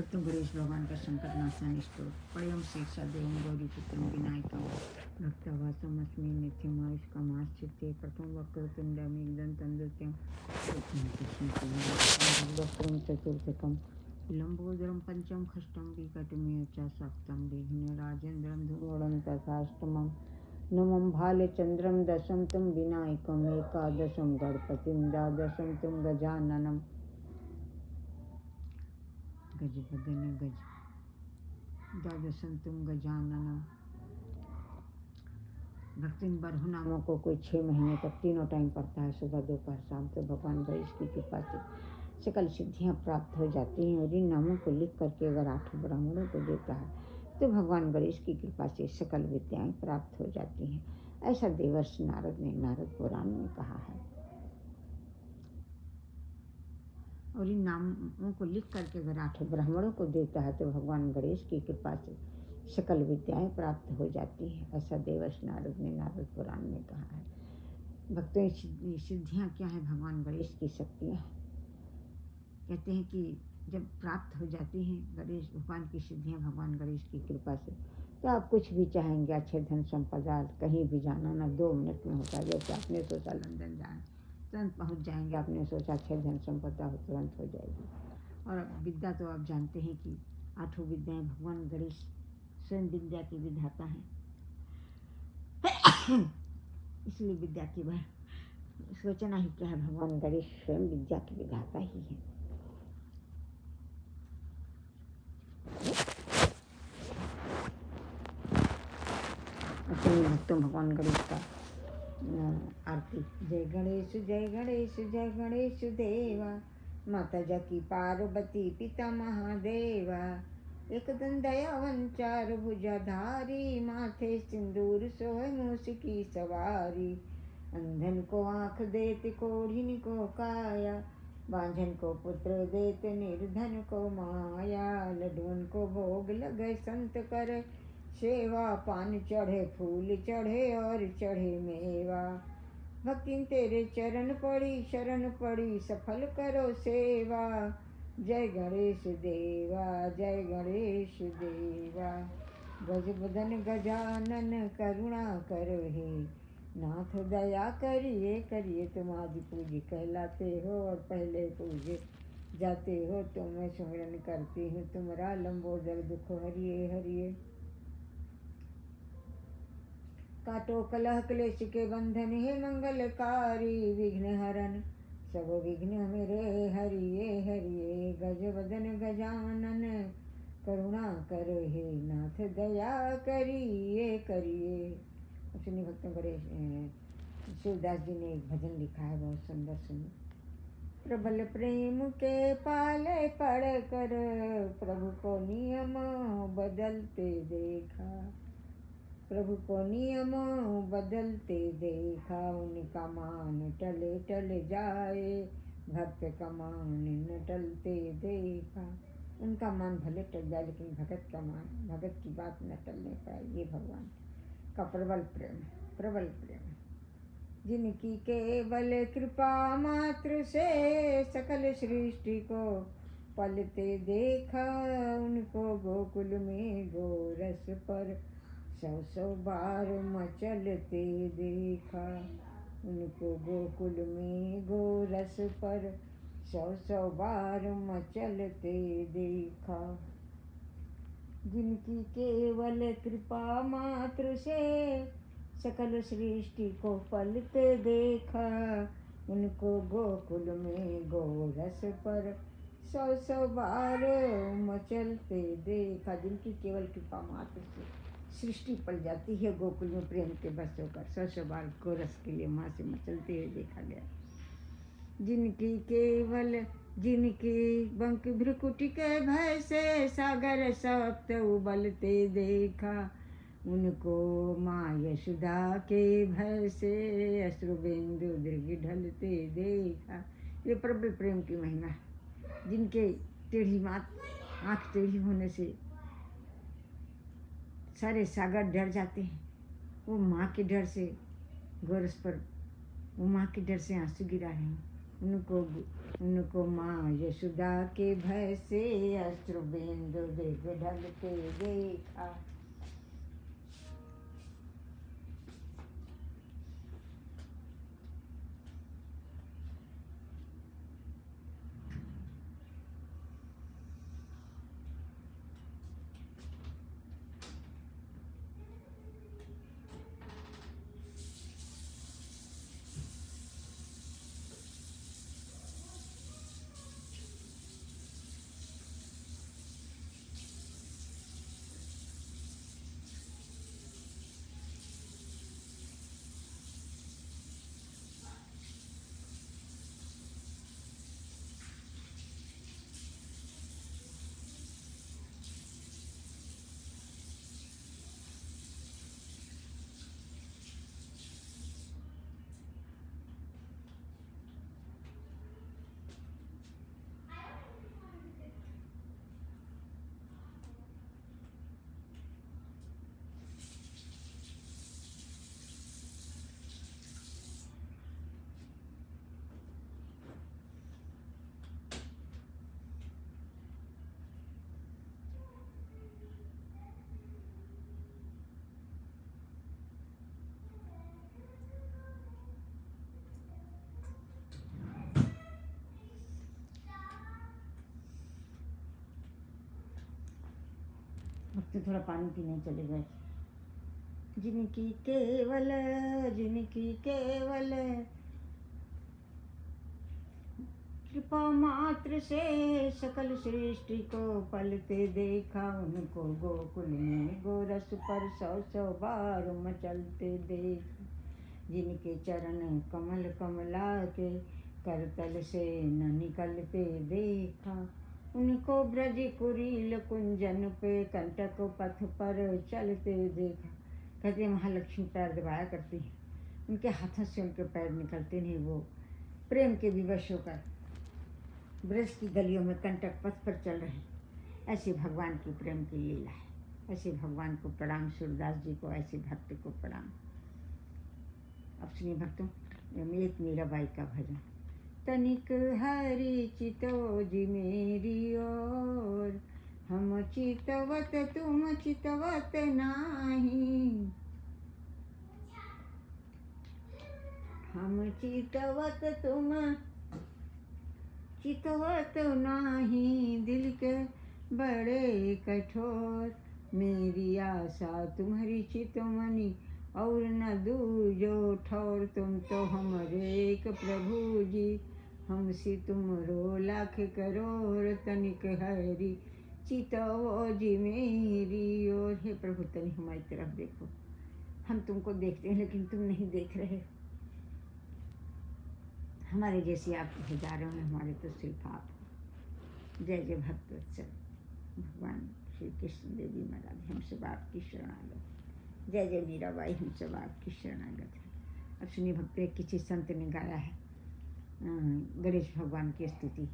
तो गणेश भगवान का संकट नाशन स्तोत्र पड़यम शीर्षा देवम गौरी पुत्रम विनायकम भक्तवासमस्मि नित्यमायुष्कमाश्चित्ते प्रथम वक्रतुण्डमेकदन्तं द्वितीयं वक्रं चतुर्थकं लम्बोदरं पंचम खष्टं विकटमेव च सप्तं विघ्नराजेन्द्रं धूर्णं तथाष्टमं नवं भालचन्द्रं दशम तं विनायकम् एकादशं गणपतिं द्वादशं तं गजाननं गजपदन गज द्वादशं तुम गजाननम। भक्ति बरहु नामों को कोई 6 महीने तक तीनों टाइम पढ़ता है, सुबह दोपहर शाम, तो भगवान गणेश की कृपा से सकल सिद्धियां प्राप्त हो जाती हैं। और इन नामों को लिख करके अगर 8 ब्राह्मणों को देता है तो भगवान गणेश की कृपा से सकल विद्याएं प्राप्त हो जाती हैं। ऐसा देवर्षि नारद ने नारद पुराण में कहा है। और इन नामों को लिख करके अगर 8 ब्राह्मणों को देता है तो भगवान गणेश की कृपा से सकल विद्याएं प्राप्त हो जाती हैं। ऐसा देवर्षि नारद ने नारद पुराण में कहा है। भक्तों की सिद्धियां क्या है? भगवान गणेश की शक्तियां हैं। कहते हैं कि जब प्राप्त हो जाती हैं गणेश भगवान की सिद्धियां भगवान गणेश की कृपा से, तो आप कुछ भी चाहेंगे, अच्छे धन संपदा, कहीं भी जाना ना 2 मिनट में होता है। जैसे आपने सोचा लंदन जाए तुरंत पहुंच जाएंगे, आपने सोचा अच्छे धन संपदा हो तुरंत हो जाएगी। और विद्या तो आप जानते हैं कि 8 विद्याएं भगवान गणेश स्वयं विद्या की विधाता हैं। इसलिए विद्या की सोचना ही क्या है, भगवान गणेश स्वयं विद्या की विधाता ही है। भक्तों भगवान गणेश का आरती। जय गणेश जय गणेश जय गणेश देवा, माता जकी पार्वती पिता महादेवा, एक दंत दयावन चार भुजाधारी, माथे सिंदूर सोहे मूस की सवारी, अंधन को आँख देत कोढ़िन को काया, बांझन को पुत्र देत निर्धन को माया, लड्डुअन को भोग लगे संत करे सेवा, पान चढ़े फूल चढ़े और चढ़े मेवा, भक्ति तेरे चरण पड़ी शरण पड़ी सफल करो सेवा, जय गणेश देवा जय गणेश देवा। गजबदन गजानन करुणा करो हे नाथ, दया करिए करिए तुम आदि पूज्य कहलाते हो और पहले पूजे जाते हो। तो मैं सुमिरन करती हूँ तुम्हारा, लंबोदर दुख हरिए हरिए। काटो कलह क्लेश के बंधन हे मंगलकारी, विघ्न हरन सब विघ्न मेरे हरिए हरिए। गजवदन गजानन करुणा करो हे नाथ, दया करिए करिए। सुनिए भक्तों करे शिवदास जी ने एक भजन लिखा है, बहुत सुंदर। सुनिए। प्रबल प्रेम के पाले पड़ कर प्रभु को नियम बदलते देखा, प्रभु को नियम बदलते देखा, उनका मान टले टल जाए भक्त का मान न टलते देखा। उनका मान भले टल जाए लेकिन भगत का मान, भगत की बात न टलने पाए। ये भगवान का प्रबल प्रेम, प्रबल प्रेम। जिनकी केवल कृपा मात्र से सकल सृष्टि को पलते देखा, उनको गोकुल में गोरस पर 100 बार मचलते देखा, उनको गोकुल में गोरस पर 100 बार मचलते देखा। जिनकी केवल कृपा मात्र से सकल सृष्टि को पलते देखा, उनको गोकुल में गोरस पर 100 बार मचलते देखा। जिनकी केवल कृपा मात्र से सृष्टि पल जाती है, गोकुल में प्रेम के बस होकर 100 बार गोरस के लिए माँ से मचलते हुए देखा गया। जिनकी केवल जिनकी बंक भ्रुकुटी के भय से सागर सप्त उबलते देखा, उनको माँ यशोदा के भय से अश्रुबिंदु दृग ढलते देखा। ये प्रबल प्रेम की महिमा है। जिनके टेढ़ी आँख टेढ़ी होने से सारे सागर डर जाते हैं, वो माँ के डर से गोरस पर, वो माँ के डर से आंसू गिरा रहे हैं। उनको उनको माँ यशोदा के भय से अश्रु बिंदु वेग ढलते देखा। अब तो थोड़ा पानी पीने चले गए। जिनकी केवल कृपा मात्र से सकल सृष्टि को पलते देखा। उनको गोकुल में गोरस पर 100 बार मचलते देख। जिनके चरण कमल कमला के करतल से न निकलते देखा। उनको ब्रज कुरील कुंजन पे कंटक पथ पर चलते देखा। कहते महालक्ष्मी पैर दबाया करती हैं, उनके हाथों से उनके पैर निकलते नहीं। वो प्रेम के विवश होकर ब्रज की गलियों में कंटक पथ पर चल रहे हैं। ऐसे भगवान की प्रेम की लीला है। ऐसे भगवान को प्रणाम, सूरदास जी को, ऐसे भक्त को प्रणाम। अब सुनिए भक्तों, एक मीराबाई का भजन। तनिक हरि चितो जी मेरी ओर, हम चितवत तुम चितवत नाही। हम चितवत तुम चितवत नाही। दिल के बड़े कठोर, मेरी आशा तुम्हारी चितमनी और न दूजो ठौर। तुम तो हमरे एक प्रभु जी, हमसे तुमरो लाख करोड़। तनिक हरि चितवो जी मेरी ओर। हे प्रभु, तनिक हमारी तरफ देखो। हम तुमको देखते हैं लेकिन तुम नहीं देख रहे। हमारे जैसे आपके हजारों हैं, हमारे तो सिर्फ आप हो। जय जय भक्तवत्सल भगवान श्री कृष्ण देवी महाराज, हम सब आपकी शरणागत। जय जय मीराबाई, हम सब आपकी शरणागत है। अब सुनिए भक्तों, किसी संत ने गाया है गणेश भगवान की स्तुति।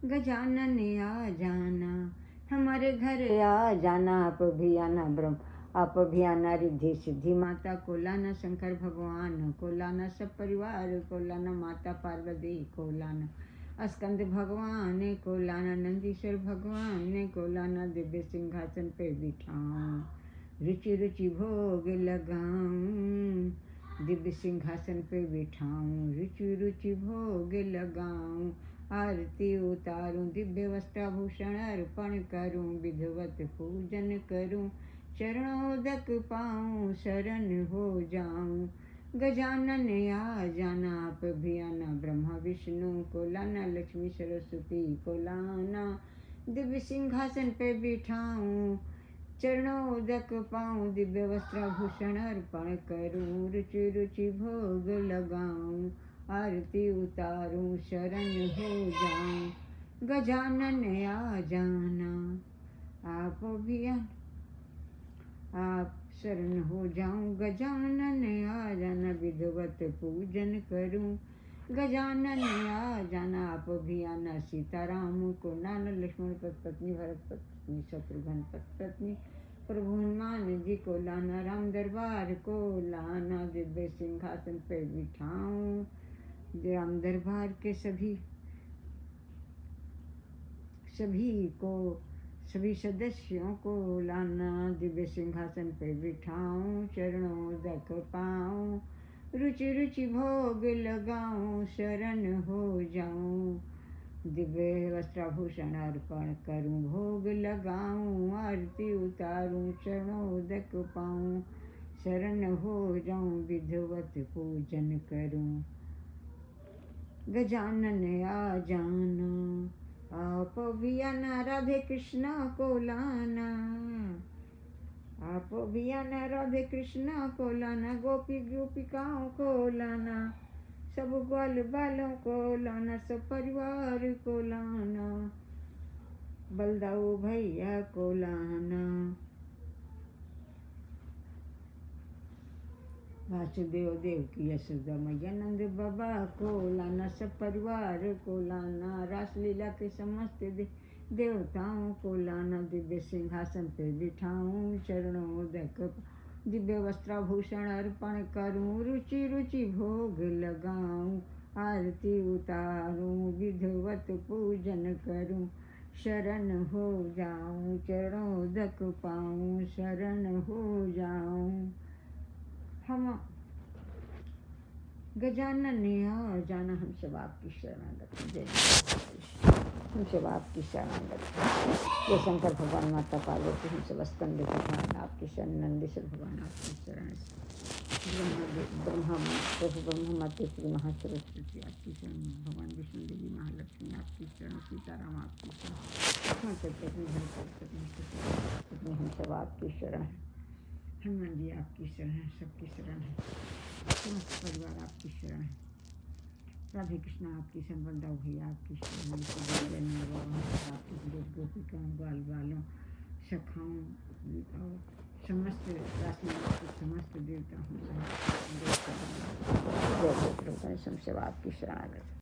गजानन आ जाना हमारे घर, आ जाना आप भी आना ब्रह्म, आप भी आना रिद्धि सिद्धि माता को लाना। शंकर भगवान को लाना, सब परिवार को लाना। माता पार्वती को लाना, स्कंद भगवान को लाना। नंदीश्वर भगवान को लाना, दिव्य सिंहासन पे बिठाऊं, रुचि रुचि भोग लगाऊं। दिव्य सिंहासन पे बिठाऊं, रुचि रुचि भोग लगाऊं। आरती उतारूं, दिव्य वस्त्राभूषण अर्पण करूं। विधिवत पूजन करूं, चरणोदक पाऊं, शरण हो जाऊं। गजानन आ जाना आप भी आना, ब्रह्मा विष्णु को लाना। लक्ष्मी सरस्वती को लाना, दिव्य सिंहासन पे बिठाऊं। चरणोदक पाऊं, दिव्य वस्त्राभूषण अर्पण करूं। रुचि रुचि भोग लगाऊं, आरती उतारूं, शरण हो जाऊं। गजानन आ जाना आप भी आना, आप शरण हो जाऊं। गजानन आ जाना, विधिवत पूजन करूं। गजानन आ जाना आप भी आना, सीताराम को लाना। लक्ष्मण पत्नी, भरत पत्नी, शत्रुघ्न पत्नी, प्रभु हनुमान जी को लाना। राम दरबार को लाना, दिव्य सिंहासन पे बिठाऊं। राम दरबार के सभी सभी सदस्यों को लाना, दिव्य सिंहासन पे बिठाऊं, चरणों तक पाऊं, रुचि रुचि भोग लगाऊं, शरण हो जाऊं, दिव्य वस्त्राभूषण अर्पण करूं, भोग लगाऊं, आरती उतारूं, चरणोदक पाऊं, शरण हो जाऊं, विधिवत पूजन करूं। गजानन आ जाना, आप भी आना, राधे कृष्णा को लाना, आप भी आना, राधे कृष्णा को लाना, गोपी गोपिकाओं को लाना, सब ग्वाल बालों को लाना, सब परिवार को लाना, बलदाऊ भैया को लाना, वासुदेव देव की यशोदा मैया, नंद बाबा को लाना, सब परिवार को लाना, रासलीला के समस्त देवताओं को लाना, दिव्य सिंहासन पे बिठाऊं, चरणोदक, दिव्य वस्त्राभूषण अर्पण करूं, रुचि रुचि भोग लगाऊं, आरती उतारूं, विधिवत पूजन करूं, शरण हो जाऊं, चरणोदक पाऊं, शरण हो जाऊं। हम गजानन आ जाना, हम सब आपकी शरणागत, जय हम सब आपकी शरणागत, जय शंकर भगवान, माता पार्वती, हम सब स्कंद भगवान आपकी शरण, नंदीश्वर भगवान आपकी शरण, ब्रह्मा प्रभु ब्रह्मा माता श्री महासरस्वती आपकी शरण, भगवान विष्णु देवी महालक्ष्मी आपकी शरण, सीताराम आपकी शरण, हम सब आपकी शरण है, हनुमान जी आपकी शरण है, सबकी शरण है, समस्त परिवार आपकी शरण है, राधे कृष्णा आपकी शरण, बलदाऊ भैया आपकी शरण, आपकी गोपिकाओं ग्वाल बालों सखाओं समस्त राशि समस्त देवता हम सब आपकी शरणागत।